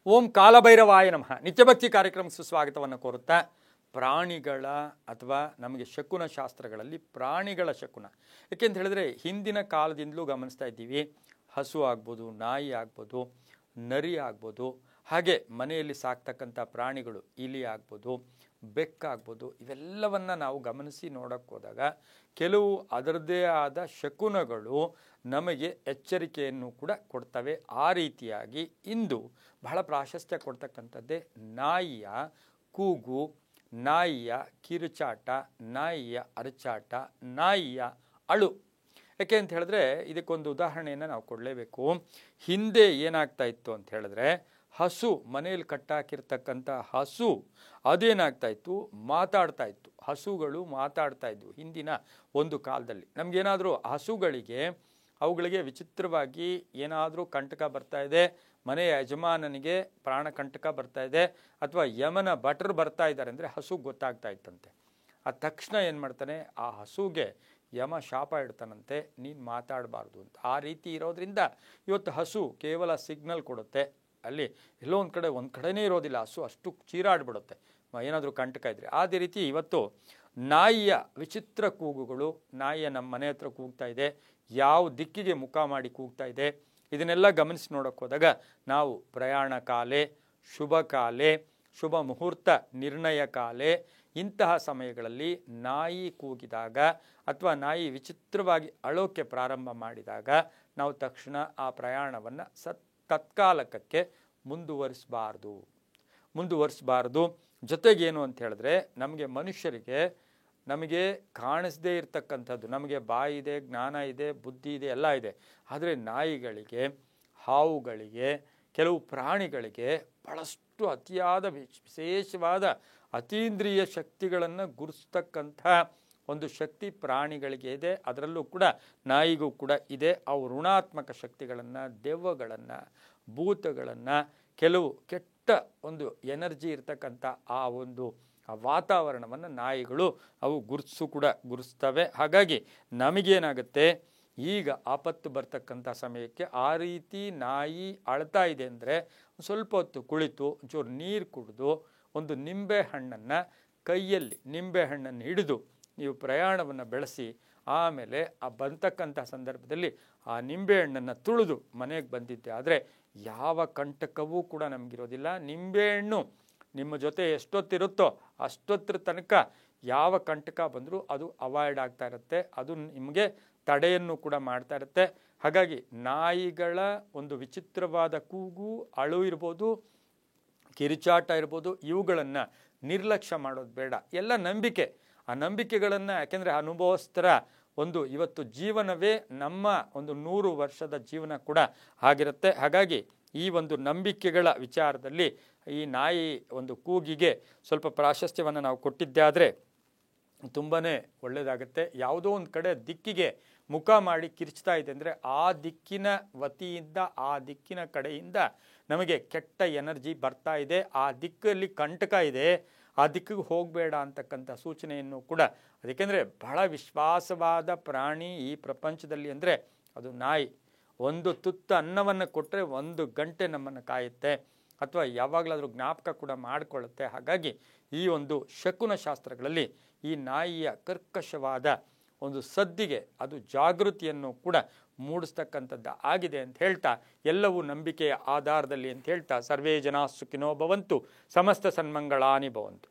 ಓಂ ಕಾಲಭೈರವಾಯ ನಮಃ. ನಿತ್ಯಭಕ್ತಿ ಕಾರ್ಯಕ್ರಮಕ್ಕೆ ಸುಸ್ವಾಗತವನ್ನು ಕೋರುತ್ತಾ, ಪ್ರಾಣಿಗಳ ಅಥವಾ ನಮಗೆ ಶಕುನ ಶಾಸ್ತ್ರಗಳಲ್ಲಿ ಪ್ರಾಣಿಗಳ ಶಕುನ, ಏಕೆಂತ ಹೇಳಿದ್ರೆ ಹಿಂದಿನ ಕಾಲದಿಂದಲೂ ಗಮನಿಸ್ತಾ ಇದ್ದೀವಿ. ಹಸು ಆಗ್ಬೋದು, ನಾಯಿ ಆಗ್ಬೋದು, ನರಿ ಆಗ್ಬೋದು, ಹಾಗೆ ಮನೆಯಲ್ಲಿ ಸಾಕ್ತಕ್ಕಂಥ ಪ್ರಾಣಿಗಳು ಇಲಿ ಆಗ್ಬೋದು, ಬೆಕ್ಕಾಗ್ಬೋದು, ಇವೆಲ್ಲವನ್ನು ನಾವು ಗಮನಿಸಿ ನೋಡೋಕ್ಕೆ ಹೋದಾಗ ಕೆಲವು ಅದರದ್ದೇ ಆದ ಶಕುನಗಳು ನಮಗೆ ಎಚ್ಚರಿಕೆಯನ್ನು ಕೂಡ ಕೊಡ್ತವೆ. ಆ ರೀತಿಯಾಗಿ ಇಂದು ಬಹಳ ಪ್ರಾಶಸ್ತ್ಯ ಕೊಡ್ತಕ್ಕಂಥದ್ದೇ ನಾಯಿಯ ಕೂಗು, ನಾಯಿಯ ಕಿರುಚಾಟ, ನಾಯಿಯ ಅರಚಾಟ, ನಾಯಿಯ ಅಳು. ಯಾಕೆ ಅಂತ ಹೇಳಿದ್ರೆ ಇದಕ್ಕೊಂದು ಉದಾಹರಣೆಯನ್ನು ನಾವು ಕೊಡಲೇಬೇಕು. ಹಿಂದೆ ಏನಾಗ್ತಾ ಇತ್ತು ಅಂತ ಹೇಳಿದ್ರೆ, ಹಸು ಮನೆಯಲ್ಲಿ ಕಟ್ಟಾಕಿರ್ತಕ್ಕಂಥ ಹಸು ಅದೇನಾಗ್ತಾ ಇತ್ತು, ಮಾತಾಡ್ತಾ ಇತ್ತು. ಹಸುಗಳು ಮಾತಾಡ್ತಾ ಇದ್ವು ಹಿಂದಿನ ಒಂದು ಕಾಲದಲ್ಲಿ. ನಮಗೇನಾದರೂ ಹಸುಗಳಿಗೆ ಅವುಗಳಿಗೆ ವಿಚಿತ್ರವಾಗಿ ಏನಾದರೂ ಕಂಟಕ ಬರ್ತಾ ಇದೆ, ಮನೆಯ ಯಜಮಾನನಿಗೆ ಪ್ರಾಣ ಕಂಟಕ ಬರ್ತಾ ಇದೆ, ಅಥವಾ ಯಮನ ಭಟ್ರು ಬರ್ತಾ ಇದ್ದಾರೆ ಅಂದರೆ ಹಸು ಗೊತ್ತಾಗ್ತಾ ಇತ್ತಂತೆ. ಆ ತಕ್ಷಣ ಏನು ಮಾಡ್ತಾನೆ, ಆ ಹಸುಗೆ ಯಮ ಶಾಪ ಇಡ್ತಾನಂತೆ, ನೀನು ಮಾತಾಡಬಾರ್ದು ಅಂತ. ಆ ರೀತಿ ಇರೋದ್ರಿಂದ ಇವತ್ತು ಹಸು ಕೇವಲ ಸಿಗ್ನಲ್ ಕೊಡುತ್ತೆ. ಅಲ್ಲಿ ಎಲ್ಲೋ ಒಂದು ಕಡೆನೇ ಇರೋದಿಲ್ಲ, ಹಸು ಅಷ್ಟು ಚೀರಾಡ್ಬಿಡುತ್ತೆ ಏನಾದರೂ ಕಂಟಕ ಇದ್ದರೆ. ಅದೇ ರೀತಿ ಇವತ್ತು ನಾಯಿಯ ವಿಚಿತ್ರ ಕೂಗುಗಳು, ನಾಯಿಯ ನಮ್ಮ ಮನೆ ಹತ್ರ ಕೂಗ್ತಾ ಇದೆ, ಯಾವ ದಿಕ್ಕಿಗೆ ಮುಖ ಮಾಡಿ ಕೂಗ್ತಾ ಇದೆ, ಇದನ್ನೆಲ್ಲ ಗಮನಿಸಿ ನೋಡೋಕ್ಕೆ ಹೋದಾಗ ನಾವು ಪ್ರಯಾಣ ಕಾಲೆ, ಶುಭ ಕಾಲೆ, ಶುಭ ಮುಹೂರ್ತ ನಿರ್ಣಯ ಕಾಲೆ, ಇಂತಹ ಸಮಯಗಳಲ್ಲಿ ನಾಯಿ ಕೂಗಿದಾಗ ಅಥವಾ ನಾಯಿ ವಿಚಿತ್ರವಾಗಿ ಅಳೋಕ್ಕೆ ಪ್ರಾರಂಭ ಮಾಡಿದಾಗ ನಾವು ತಕ್ಷಣ ಆ ಪ್ರಯಾಣವನ್ನು ತತ್ಕಾಲಕ್ಕೆ ಮುಂದುವರಿಸಬಾರ್ದು. ಜೊತೆಗೇನು ಅಂತ ಹೇಳಿದ್ರೆ, ನಮಗೆ ಮನುಷ್ಯರಿಗೆ ನಮಗೆ ಕಾಣಿಸದೇ ಇರತಕ್ಕಂಥದ್ದು, ನಮಗೆ ಬಾಯಿ ಇದೆ, ಜ್ಞಾನ ಇದೆ, ಬುದ್ಧಿ ಇದೆ, ಎಲ್ಲ ಇದೆ. ಆದರೆ ನಾಯಿಗಳಿಗೆ, ಹಾವುಗಳಿಗೆ, ಕೆಲವು ಪ್ರಾಣಿಗಳಿಗೆ ಬಹಳಷ್ಟು ಅತಿಯಾದ ವಿಶೇಷವಾದ ಅತೀಂದ್ರಿಯ ಶಕ್ತಿಗಳನ್ನು ಗುರುಸ್ತಕ್ಕಂಥ ಒಂದು ಶಕ್ತಿ ಪ್ರಾಣಿಗಳಿಗೆ ಇದೆ. ಅದರಲ್ಲೂ ಕೂಡ ನಾಯಿಗೂ ಕೂಡ ಇದೆ. ಅವು ಋಣಾತ್ಮಕ ಶಕ್ತಿಗಳನ್ನು, ದೆವ್ವಗಳನ್ನು, ಭೂತಗಳನ್ನು, ಕೆಲವು ಕೆಟ್ಟ ಒಂದು ಎನರ್ಜಿ ಇರ್ತಕ್ಕಂಥ ಆ ಒಂದು ವಾತಾವರಣವನ್ನು ನಾಯಿಗಳು ಅವು ಗುರುಸ್ತವೆ. ಹಾಗಾಗಿ ನಮಗೇನಾಗುತ್ತೆ, ಈಗ ಆಪತ್ತು ಬರ್ತಕ್ಕಂಥ ಸಮಯಕ್ಕೆ ಆ ರೀತಿ ನಾಯಿ ಅಳ್ತಾ ಇದೆ ಅಂದರೆ ಸ್ವಲ್ಪ ಹೊತ್ತು ಕುಳಿತು ಒಂಚೂರು ನೀರು ಕುಡಿದು ಒಂದು ನಿಂಬೆಹಣ್ಣನ್ನು ಕೈಯಲ್ಲಿ ನಿಂಬೆಹಣ್ಣನ್ನು ಹಿಡಿದು ನೀವು ಪ್ರಯಾಣವನ್ನು ಬೆಳೆಸಿ, ಆಮೇಲೆ ಆ ಬಂತಕ್ಕಂಥ ಸಂದರ್ಭದಲ್ಲಿ ಆ ನಿಂಬೆಹಣ್ಣನ್ನು ತುಳಿದು ಮನೆಗೆ ಬಂದಿದ್ದೆ ಆದರೆ ಯಾವ ಕಂಟಕವೂ ಕೂಡ ನಮಗಿರೋದಿಲ್ಲ. ನಿಂಬೆಹಣ್ಣು ನಿಮ್ಮ ಜೊತೆ ಎಷ್ಟೊತ್ತಿರುತ್ತೋ ಅಷ್ಟೊತ್ತರ ತನಕ ಯಾವ ಕಂಟಕ ಬಂದರೂ ಅದು ಅವಾಯ್ಡ್ ಆಗ್ತಾ ಇರುತ್ತೆ, ಅದು ನಿಮಗೆ ತಡೆಯನ್ನು ಕೂಡ ಮಾಡ್ತಾ ಇರುತ್ತೆ. ಹಾಗಾಗಿ ನಾಯಿಗಳ ಒಂದು ವಿಚಿತ್ರವಾದ ಕೂಗು, ಅಳು ಇರ್ಬೋದು, ಕಿರುಚಾಟ ಇರ್ಬೋದು, ಇವುಗಳನ್ನು ನಿರ್ಲಕ್ಷ್ಯ ಮಾಡೋದು ಬೇಡ. ಎಲ್ಲ ನಂಬಿಕೆ. ಆ ನಂಬಿಕೆಗಳನ್ನು, ಯಾಕೆಂದರೆ ಅನುಭವಸ್ಥರ ಒಂದು ಇವತ್ತು ಜೀವನವೇ ನಮ್ಮ ಒಂದು 100 ವರ್ಷದ ಜೀವನ ಕೂಡ ಆಗಿರುತ್ತೆ. ಹಾಗಾಗಿ ಈ ಒಂದು ನಂಬಿಕೆಗಳ ವಿಚಾರದಲ್ಲಿ ಈ ನಾಯಿ ಒಂದು ಕೂಗಿಗೆ ಸ್ವಲ್ಪ ಪ್ರಾಶಸ್ತ್ಯವನ್ನು ನಾವು ಕೊಟ್ಟಿದ್ದೆ ಆದರೆ ತುಂಬಾ ಒಳ್ಳೆಯದಾಗುತ್ತೆ. ಯಾವುದೋ ಒಂದು ಕಡೆ ದಿಕ್ಕಿಗೆ ಮುಖ ಮಾಡಿ ಕಿರ್ಚ್ತಾ ಇದೆ ಅಂದರೆ ಆ ದಿಕ್ಕಿನ ವತಿಯಿಂದ, ಆ ದಿಕ್ಕಿನ ಕಡೆಯಿಂದ ನಮಗೆ ಕೆಟ್ಟ ಎನರ್ಜಿ ಬರ್ತಾ ಇದೆ, ಆ ದಿಕ್ಕಲ್ಲಿ ಕಂಟಕ ಇದೆ, ಆ ದಿಕ್ಕಿಗೆ ಹೋಗಬೇಡ ಅಂತಕ್ಕಂಥ ಸೂಚನೆಯನ್ನು ಕೂಡ. ಅದಕ್ಕೆಂದರೆ ಬಹಳ ವಿಶ್ವಾಸವಾದ ಪ್ರಾಣಿ ಈ ಪ್ರಪಂಚದಲ್ಲಿ ಅಂದರೆ ಅದು ನಾಯಿ. ಒಂದು ತುತ್ತು ಅನ್ನವನ್ನು ಕೊಟ್ಟರೆ 1 ಗಂಟೆ ನಮ್ಮನ್ನು ಕಾಯುತ್ತೆ, ಅಥವಾ ಯಾವಾಗಲಾದರೂ ಜ್ಞಾಪಕ ಕೂಡ ಮಾಡಿಕೊಳ್ಳುತ್ತೆ. ಹಾಗಾಗಿ ಈ ಒಂದು ಶಕುನ ಶಾಸ್ತ್ರಗಳಲ್ಲಿ ಈ ನಾಯಿಯ ಕರ್ಕಶವಾದ ಒಂದು ಸದ್ದಿಗೆ ಅದು ಜಾಗೃತಿಯನ್ನು ಕೂಡ ಮೂಡಿಸ್ತಕ್ಕಂಥದ್ದು ಆಗಿದೆ ಅಂತ ಹೇಳ್ತಾ, ಎಲ್ಲವೂ ನಂಬಿಕೆಯ ಆಧಾರದಲ್ಲಿ ಅಂತ ಹೇಳ್ತಾ, ಸರ್ವೇ ಜನ ಸುಖಿನೋ ಭವಂತು, ಸಮಸ್ತ ಸನ್ಮಂಗಳಾನಿ ಭವಂತು.